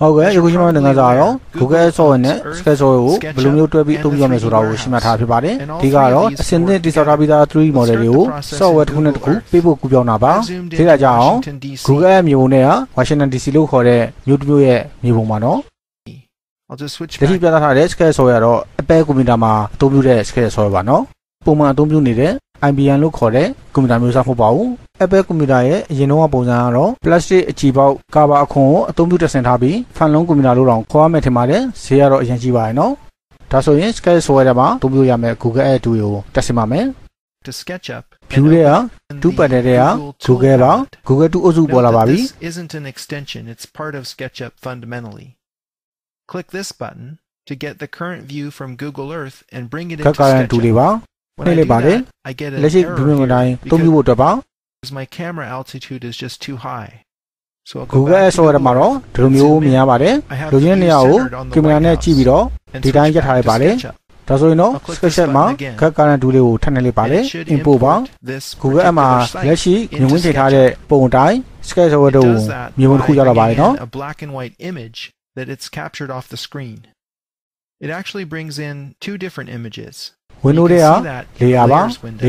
Okay, you can know Google so in SketchUp, Blue to be to be on the Shima Happy Body, Tigaro, Ascended Disarabida 3 model, so what people could be on about, Tigajao, Google Munea, Washington DC look for a Mutue Mivumano. I'll just switch back. The SketchUp, a pair Kumidama, Tobu SketchUp, Puma Tobu Nide, IBM look for it, Kumidamusa for Bow. Ebe kumidaye yeno abozaro plastic achibao kaba akon atombu tsen tha bi phanlong kumida lo rong khwa me thimade se ya ro ayan ji ba no da so yin sketch software ma tombu ya me Google Ad tool yo tasin ma me to SketchUp view le ya tu patte de ya Google ba Google tu ozu bo la ba bi. This isn't an extension, it's part of SketchUp fundamentally. Click this button to get the current view from Google Earth and bring it into SketchUp. When I do that, I get an error here because my camera altitude is just too high. So I'll go back to Google Earth. I have to be centered on the White House and switch back to SketchUp. I'll click this button again, and it should import this particular site into SketchUp. It does that by bringing in a black and white image that it's captured off the screen. It actually brings in two different images. You can see that in the layers window.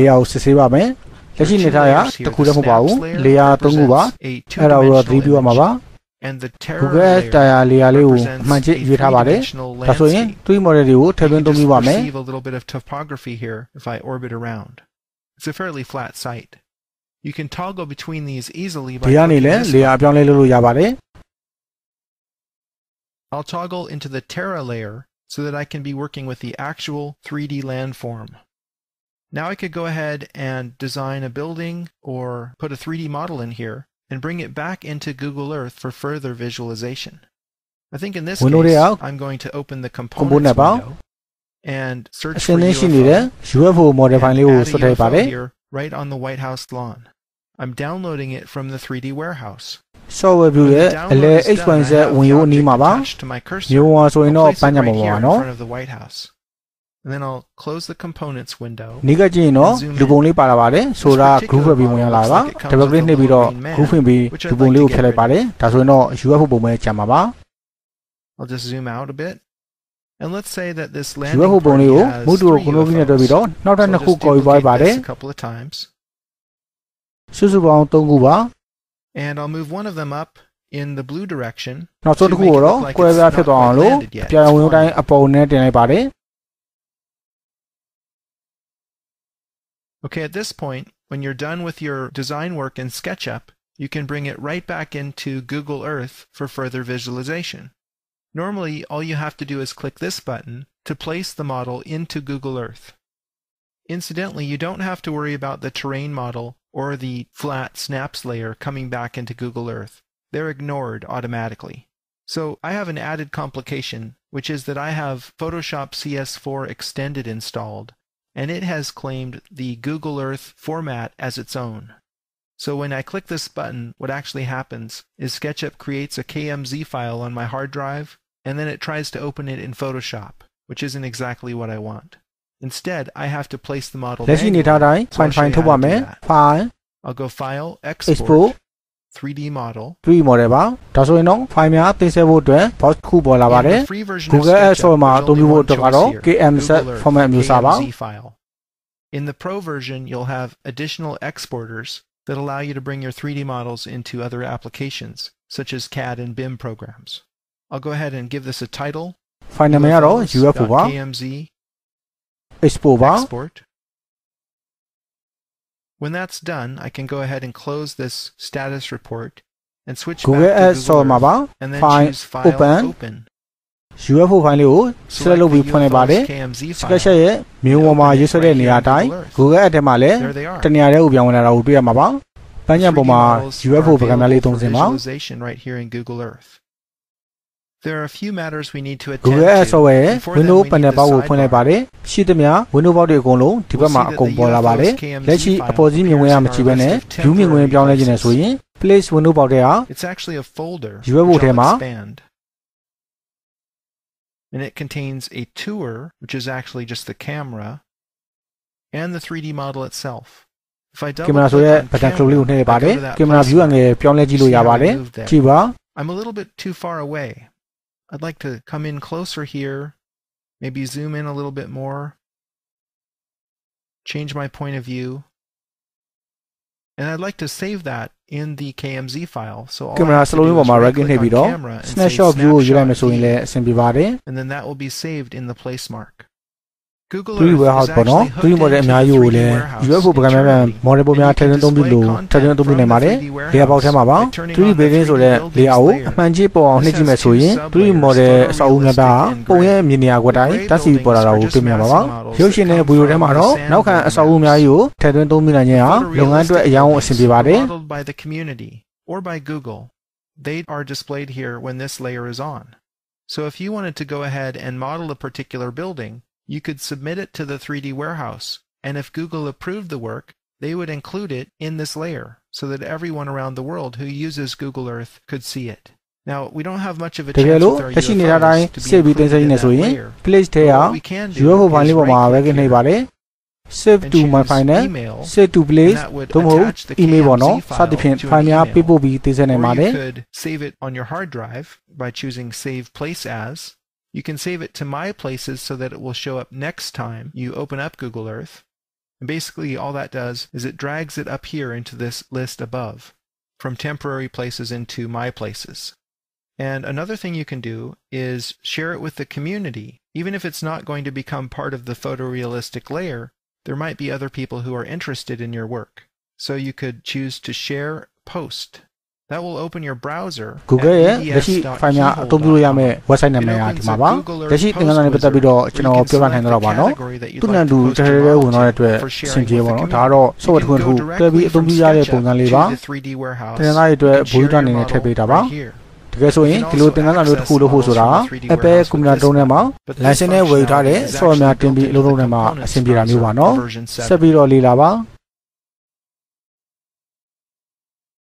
Let's see layers here, the snaps layer represents a two-dimensional image, and the terror layer represents a three-dimensional landscape. You can just perceive a little bit of topography here if I orbit around. It's a fairly flat site. You can toggle between these easily by clicking this button. I'll toggle into the Terra layer so that I can be working with the actual 3D landform. Now I could go ahead and design a building or put a 3D model in here and bring it back into Google Earth for further visualization. I think in this case, I'm going to open the components window and search for UFO and add a UFO here right on the White House lawn. I'm downloading it from the 3D warehouse. So when the download is done, I have the object attached to my cursor. I'll place it right here in front of the White House. And then I'll close the components window and zoom in. This particular model looks like it comes with a little green man, which I'd like to get rid of. I'll just zoom out a bit. And let's say that this landing party has 3 UFOs. So I'll just duplicate this a couple of times. And I'll move one of them up in the blue direction to make it look like it's not quite landed yet. Okay, at this point, when you're done with your design work in SketchUp, you can bring it right back into Google Earth for further visualization. Normally, all you have to do is click this button to place the model into Google Earth. Incidentally, you don't have to worry about the terrain model or the flat snaps layer coming back into Google Earth. They're ignored automatically. So I have an added complication, which is that I have Photoshop CS4 Extended installed, and it has claimed the Google Earth format as its own. So when I click this button, what actually happens is SketchUp creates a KMZ file on my hard drive, and then it tries to open it in Photoshop, which isn't exactly what I want. Instead, I have to place the model manually. I'll go File, Export, 3D Model. And the free version of SketchUp, there's only one choice here, Google Earth, KMZ file. In the Pro version, you'll have additional exporters that allow you to bring your 3D models into other applications, such as CAD and BIM programs. I'll go ahead and give this a title. KMZ Export. When that's done, I can go ahead and close this status report and switch back to Google Earth, and then choose File, Open. UFO file selectလုပ်ပြီးဖွင့်လိုက်ပါတယ် SketchUp ရဲ့မျိုးပေါ်မှာရေးဆွဲတဲ့နေရာအတိုင်း Google Ad ထဲမှာလည်းတနေရာတည်းကိုပြောင်းဝင်လာတာကိုတွေ့ရမှာပါပန်းချံပေါ်မှာ UFO ပကံများလေးသုံးစင်ပါ There are a few matters we need to attend to. Google Ad software Windows panel ဘောက်ကိုဖွင့်လိုက်ပါတယ်ရှိသမျှ Windows ဘောက်တွေအကုန်လုံးဒီဘက်မှာအကုန်ပေါ်လာပါတယ်လက်ရှိအပေါ်စီးမြင်ဝင်ရမကြည့်ဘဲနဲ့ View မြင်ဝင်ပြောင်းလဲခြင်းနဲ့ဆိုရင် Place Windows ဘောက်ထဲဟာ It's actually a folder UFO ထဲမှာ and it contains a tour, which is actually just the camera, and the 3D model itself. If I double click on camera, I go to that place where I'm a little bit too far away. I'd like to come in closer here, maybe zoom in a little bit more, change my point of view, and I'd like to save that in the KMZ file. So all I have to do is right-click on camera and say snapshot view, and then that will be saved in the place mark. Google Earth is actually hooked into the 3D warehouse internally, and you can display content from the 3D warehouse by turning on the 3D buildings layer. This has two sublayers, photorealistic and gray. The gray buildings are just massing models that come from the sand maps. Photorealistic buildings are modeled by the community or by Google. They are displayed here when this layer is on. So if you wanted to go ahead and model a particular building, you could submit it to the 3D warehouse, and if Google approved the work, they would include it in this layer so that everyone around the world who uses Google Earth could see it. Now, we don't have much of a chance with our UFOs to be included in that layer, but what we can do is right-click here, save to my final, save to place, to email or certificate email. Or you could save it on your hard drive by choosing Save Place As. You can save it to My Places so that it will show up next time you open up Google Earth. And basically all that does is it drags it up here into this list above, from temporary places into My Places. And another thing you can do is share it with the community. Even if it's not going to become part of the photorealistic layer, there might be other people who are interested in your work. So you could choose to share post. That will open your browser Google let's file nya atomပြုလို့ရမယ့် website နာမည်ကဒီမှာပါလက်ရှိသင်ခန်းစာနဲ့ပတ်သက်ပြီးတော့ကျွန်တော်ပြောပြနိုင်တော့ပါနော်သူနဲ့တူတရဲဝင်တော့တဲ့အတွက်အဆင်ပြေပါတော့ဒါကတော့ software တစ်ခုတွဲပြီးအသုံးပြုရတဲ့ပုံစံလေးပါသင်ခန်းစာရဲ့အတွက်ဘူတာအနေနဲ့ထည့်ပေးတာပါတကယ်ဆိုရင်ဒီလိုသင်ခန်းစာမျိုးတစ်ခုလုပ်ဖို့ဆိုတာ Apple ကွန်ပျူတာတုံးထဲမှာ license နဲ့ဝယ်ယူထားတဲ့ software များတင်ပြီးအလုပ်လုပ်နေမှာအဆင်ပြေတာမျိုးပါနော်ဆက်ပြီးတော့လေ့လာပါ